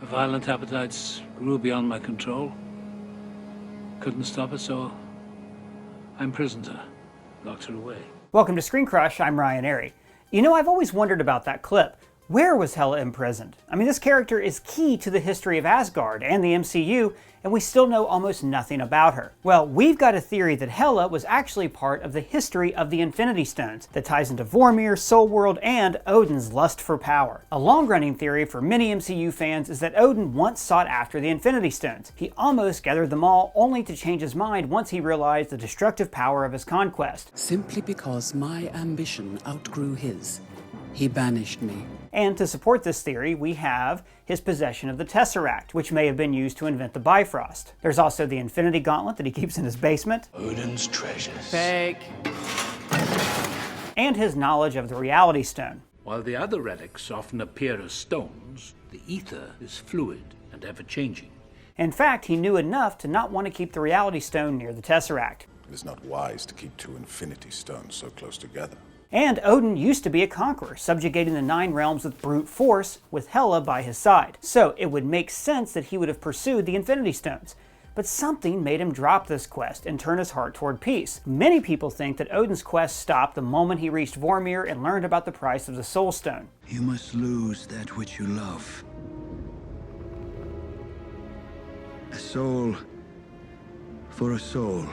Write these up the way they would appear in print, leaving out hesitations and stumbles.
violent appetites grew beyond my control. Couldn't stop it, so I imprisoned her, locked her away. Welcome to Screen Crush, I'm Ryan Arey. You know, I've always wondered about that clip. Where was Hela imprisoned? I mean, this character is key to the history of Asgard and the MCU, and we still know almost nothing about her. Well, we've got a theory that Hela was actually part of the history of the Infinity Stones that ties into Vormir, Soul World, and Odin's lust for power. A long-running theory for many MCU fans is that Odin once sought after the Infinity Stones. He almost gathered them all, only to change his mind once he realized the destructive power of his conquest. Simply because my ambition outgrew his, he banished me. And to support this theory, we have his possession of the Tesseract, which may have been used to invent the Bifrost. There's also the Infinity Gauntlet that he keeps in his basement. Odin's treasures. Fake. And his knowledge of the Reality Stone. While the other relics often appear as stones, the ether is fluid and ever-changing. In fact, he knew enough to not want to keep the Reality Stone near the Tesseract. It is not wise to keep two Infinity Stones so close together. And Odin used to be a conqueror, subjugating the 9 realms with brute force, with Hela by his side. So it would make sense that he would have pursued the Infinity Stones. But something made him drop this quest and turn his heart toward peace. Many people think that Odin's quest stopped the moment he reached Vormir and learned about the price of the Soul Stone. You must lose that which you love. A soul for a soul.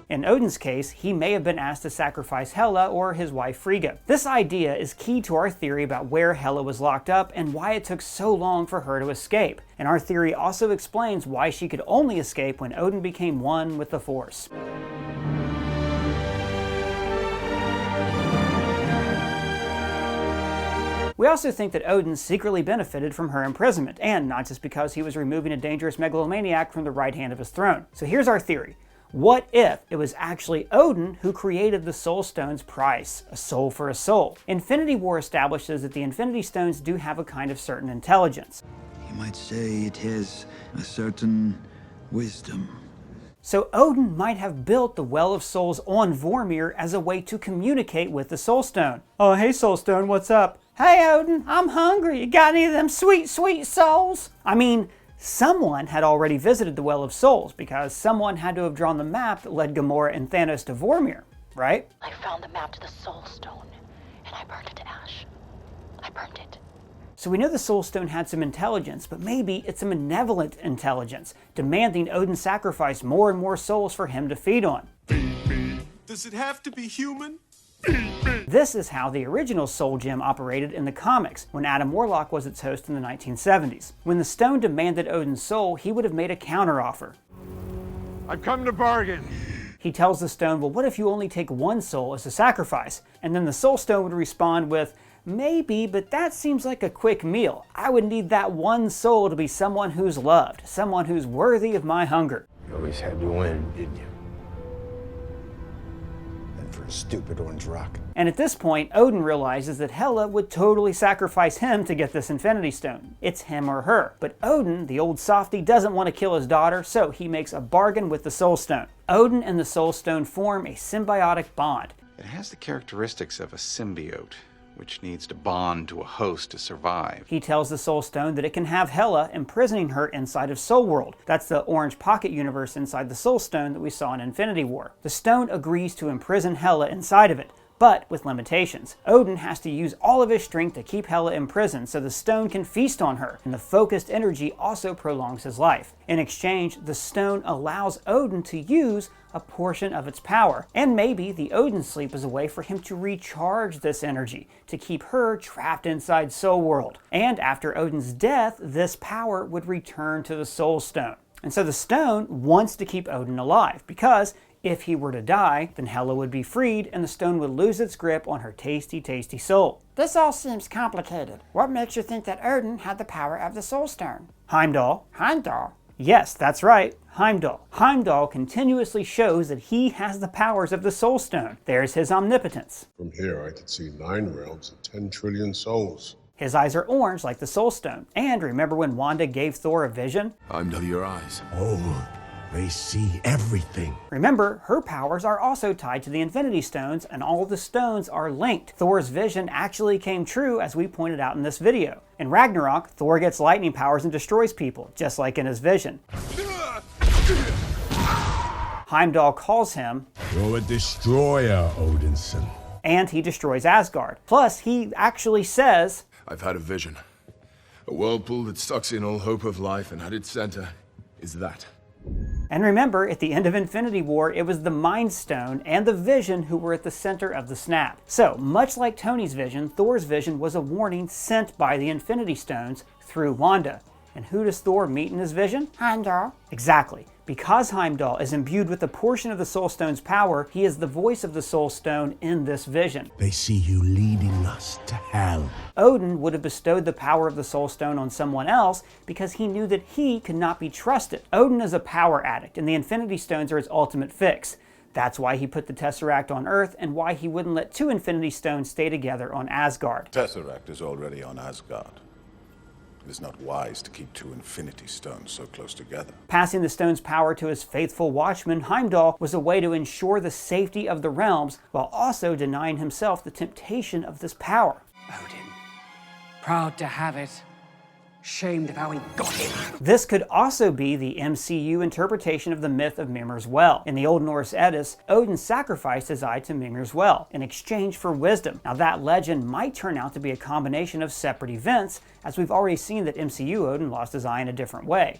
In Odin's case, he may have been asked to sacrifice Hela or his wife Frigga. This idea is key to our theory about where Hela was locked up and why it took so long for her to escape. And our theory also explains why she could only escape when Odin became one with the Force. We also think that Odin secretly benefited from her imprisonment, and not just because he was removing a dangerous megalomaniac from the right hand of his throne. So here's our theory. What if it was actually Odin who created the Soul Stone's price, a soul for a soul? Infinity War establishes that the Infinity Stones do have a kind of certain intelligence. You might say it has a certain wisdom. So Odin might have built the Well of Souls on Vormir as a way to communicate with the Soul Stone. Oh, hey Soul Stone, what's up? Hey Odin, I'm hungry. You got any of them sweet, sweet souls? I mean, someone had already visited the Well of Souls because someone had to have drawn the map that led Gamora and Thanos to Vormir, right? I found the map to the Soul Stone, and I burned it to ash. I burned it. So we know the Soul Stone had some intelligence, but maybe it's a malevolent intelligence, demanding Odin sacrifice more and more souls for him to feed on. Does it have to be human? This is how the original Soul Gem operated in the comics, when Adam Warlock was its host in the 1970s. When the stone demanded Odin's soul, he would have made a counteroffer. I've come to bargain. He tells the stone, well, what if you only take one soul as a sacrifice? And then the Soul Stone would respond with, maybe, but that seems like a quick meal. I would need that one soul to be someone who's loved, someone who's worthy of my hunger. You always had to win, didn't you? For a stupid orange rock. And at this point, Odin realizes that Hela would totally sacrifice him to get this Infinity Stone. It's him or her. But Odin, the old softy, doesn't want to kill his daughter, so he makes a bargain with the Soul Stone. Odin and the Soul Stone form a symbiotic bond. It has the characteristics of a symbiote, which needs to bond to a host to survive. He tells the Soul Stone that it can have Hela, imprisoning her inside of Soul World. That's the orange pocket universe inside the Soul Stone that we saw in Infinity War. The stone agrees to imprison Hela inside of it, but with limitations. Odin has to use all of his strength to keep Hela imprisoned so the stone can feast on her, and the focused energy also prolongs his life. In exchange, the stone allows Odin to use a portion of its power, and maybe the Odin Sleep is a way for him to recharge this energy, to keep her trapped inside Soul World. And after Odin's death, this power would return to the Soul Stone. And so the stone wants to keep Odin alive, because if he were to die, then Hela would be freed and the stone would lose its grip on her tasty, tasty soul. This all seems complicated. What makes you think that Odin had the power of the Soul Stone? Heimdall. Heimdall? Yes, that's right, Heimdall. Heimdall continuously shows that he has the powers of the Soul Stone. There's his omnipotence. From here, I could see 9 realms and 10 trillion souls. His eyes are orange like the Soul Stone. And remember when Wanda gave Thor a vision? I'm of your eyes. Oh, They see everything. Remember, her powers are also tied to the Infinity Stones, and all of the stones are linked. Thor's vision actually came true, as we pointed out in this video. In Ragnarok, Thor gets lightning powers and destroys people, just like in his vision. Heimdall calls him, You're a destroyer, Odinson. and he destroys Asgard. Plus, he actually says, I've had a vision. A whirlpool that sucks in all hope of life, and at its center is that. and remember, at the end of Infinity War, it was the Mind Stone and the Vision who were at the center of the snap. So, much like Tony's vision, Thor's vision was a warning sent by the Infinity Stones through Wanda. And who does Thor meet in his vision? Heimdall. Exactly. Because Heimdall is imbued with a portion of the Soul Stone's power, he is the voice of the Soul Stone in this vision. They see you leading us to hell. Odin would have bestowed the power of the Soul Stone on someone else because he knew that he could not be trusted. Odin is a power addict, and the Infinity Stones are his ultimate fix. That's why he put the Tesseract on Earth, and why he wouldn't let two Infinity Stones stay together on Asgard. Tesseract is already on Asgard. It is not wise to keep two Infinity Stones so close together. Passing the stone's power to his faithful watchman, Heimdall, was a way to ensure the safety of the realms, while also denying himself the temptation of this power. Odin, proud to have it, shamed of how he got it. This could also be the MCU interpretation of the myth of Mimir's Well. In the Old Norse Eddas, Odin sacrificed his eye to Mimir's Well in exchange for wisdom. Now that legend might turn out to be a combination of separate events, as we've already seen that MCU Odin lost his eye in a different way.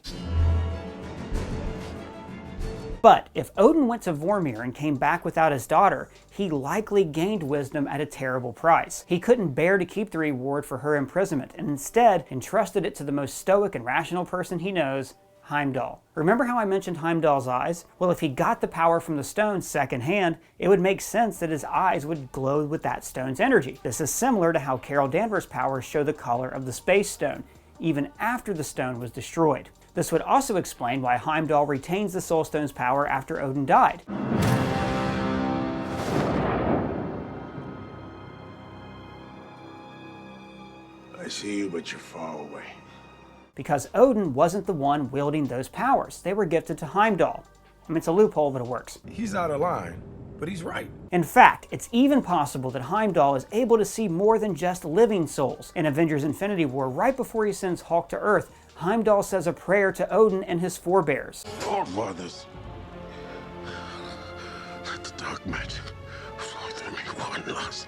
But if Odin went to Vormir and came back without his daughter, he likely gained wisdom at a terrible price. He couldn't bear to keep the reward for her imprisonment, and instead entrusted it to the most stoic and rational person he knows, Heimdall. Remember how I mentioned Heimdall's eyes? Well, if he got the power from the stone secondhand, it would make sense that his eyes would glow with that stone's energy. This is similar to how Carol Danvers' powers show the color of the Space Stone, even after the stone was destroyed. This would also explain why Heimdall retains the Soul Stone's power after Odin died. I see you, but you're far away. Because Odin wasn't the one wielding those powers. They were gifted to Heimdall. I mean, it's a loophole, but it works. He's out of line, but he's right. In fact, it's even possible that Heimdall is able to see more than just living souls. In Avengers Infinity War, right before he sends Hulk to Earth, Heimdall says a prayer to Odin and his forebears. Forefathers, let the dark magic flow through me one last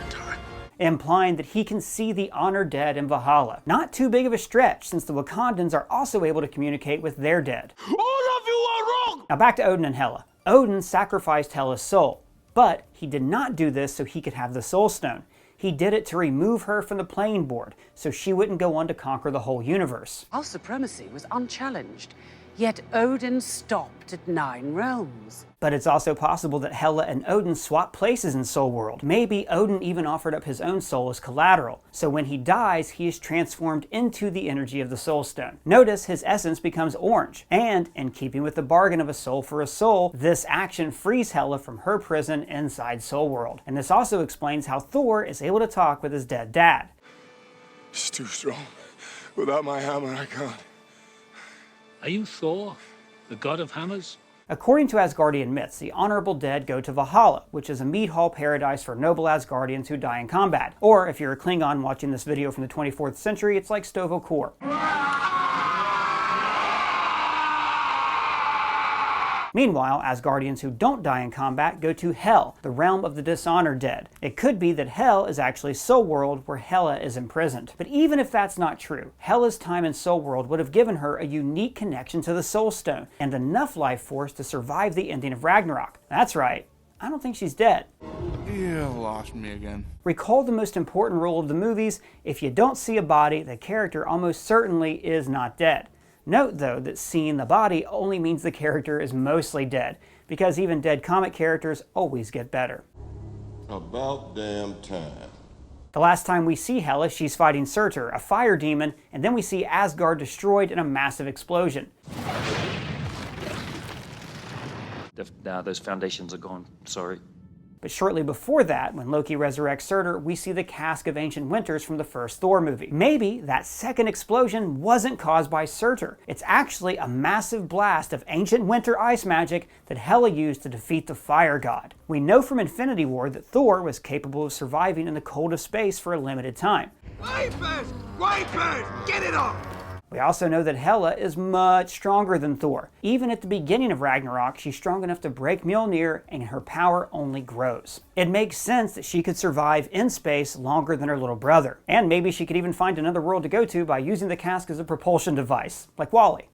time. Implying that he can see the honored dead in Valhalla. Not too big of a stretch, since the Wakandans are also able to communicate with their dead. All of you are wrong! Now back to Odin and Hela. Odin sacrificed Hela's soul, but he did not do this so he could have the Soul Stone. He did it to remove her from the playing board, so she wouldn't go on to conquer the whole universe. Our supremacy was unchallenged, yet Odin stopped at 9 realms. But it's also possible that Hela and Odin swapped places in Soul World. Maybe Odin even offered up his own soul as collateral, so when he dies, he is transformed into the energy of the Soul Stone. Notice his essence becomes orange, and in keeping with the bargain of a soul for a soul, this action frees Hela from her prison inside Soul World. And this also explains how Thor is able to talk with his dead dad. It's too strong. Without my hammer, I can't. Are you Thor, the god of hammers? According to Asgardian myths, the honorable dead go to Valhalla, which is a mead hall paradise for noble Asgardians who die in combat. Or, if you're a Klingon watching this video from the 24th century, it's like Stovo Kor. Meanwhile, Asgardians who don't die in combat go to Hell, the realm of the dishonored dead. It could be that Hell is actually Soul World, where Hela is imprisoned. But even if that's not true, Hela's time in Soul World would have given her a unique connection to the Soul Stone, and enough life force to survive the ending of Ragnarok. That's right, I don't think she's dead. You lost me again. Recall the most important rule of the movies: if you don't see a body, the character almost certainly is not dead. Note, though, that seeing the body only means the character is mostly dead, because even dead comic characters always get better. About damn time. The last time we see Hela, she's fighting Surtur, a fire demon, and then we see Asgard destroyed in a massive explosion. Those foundations are gone, sorry. But shortly before that, when Loki resurrects Surtur, we see the cask of Ancient Winters from the first Thor movie. Maybe that second explosion wasn't caused by Surtur. It's actually a massive blast of Ancient Winter ice magic that Hela used to defeat the fire god. We know from Infinity War that Thor was capable of surviving in the cold of space for a limited time. Wipers! Wipers! Get it off! We also know that Hela is much stronger than Thor. Even at the beginning of Ragnarok, she's strong enough to break Mjolnir, and her power only grows. It makes sense that she could survive in space longer than her little brother. And maybe she could even find another world to go to by using the cask as a propulsion device, like Wally.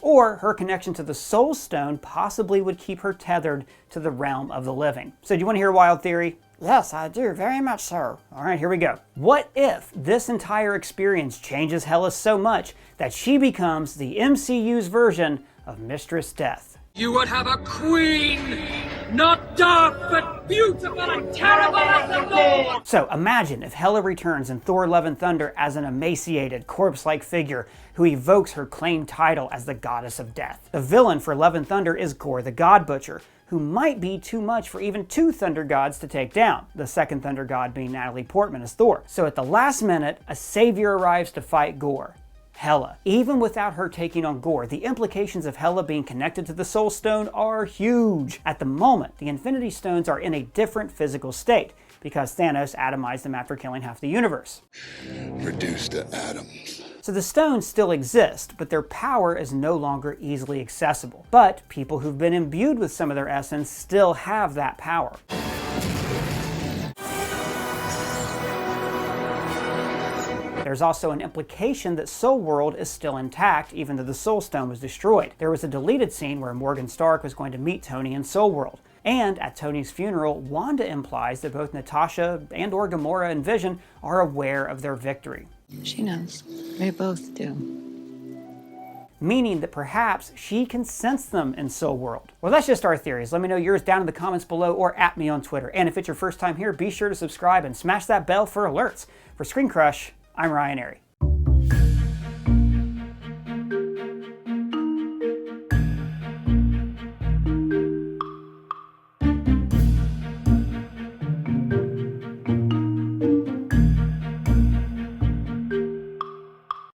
Or her connection to the Soul Stone possibly would keep her tethered to the realm of the living. So do you want to hear a wild theory? Yes, I do, very much so. All right, here we go. What if this entire experience changes Hela so much that she becomes the MCU's version of Mistress Death? You would have a queen, not dark, but beautiful and terrible as the Lord! So imagine if Hela returns in Thor Love and Thunder as an emaciated, corpse-like figure who evokes her claimed title as the Goddess of Death. The villain for Love and Thunder is Gorr the God Butcher, who might be too much for even 2 Thunder Gods to take down, the second Thunder God being Natalie Portman as Thor. So at the last minute, a savior arrives to fight Gorr. Hela. Even without her taking on Gorr, the implications of Hela being connected to the Soul Stone are huge. At the moment, the Infinity Stones are in a different physical state, because Thanos atomized them after killing half the universe. Reduced to atoms. So the stones still exist, but their power is no longer easily accessible. But people who've been imbued with some of their essence still have that power. There's also an implication that Soul World is still intact even though the Soul Stone was destroyed. There was a deleted scene where Morgan Stark was going to meet Tony in Soul World. And at Tony's funeral, Wanda implies that both Natasha and/or Gamora and Vision are aware of their victory. She knows. They both do. Meaning that perhaps she can sense them in Soul World. Well, that's just our theories. Let me know yours down in the comments below or at me on Twitter. And if it's your first time here, be sure to subscribe and smash that bell for alerts. For Screen Crush, I'm Ryan Arey.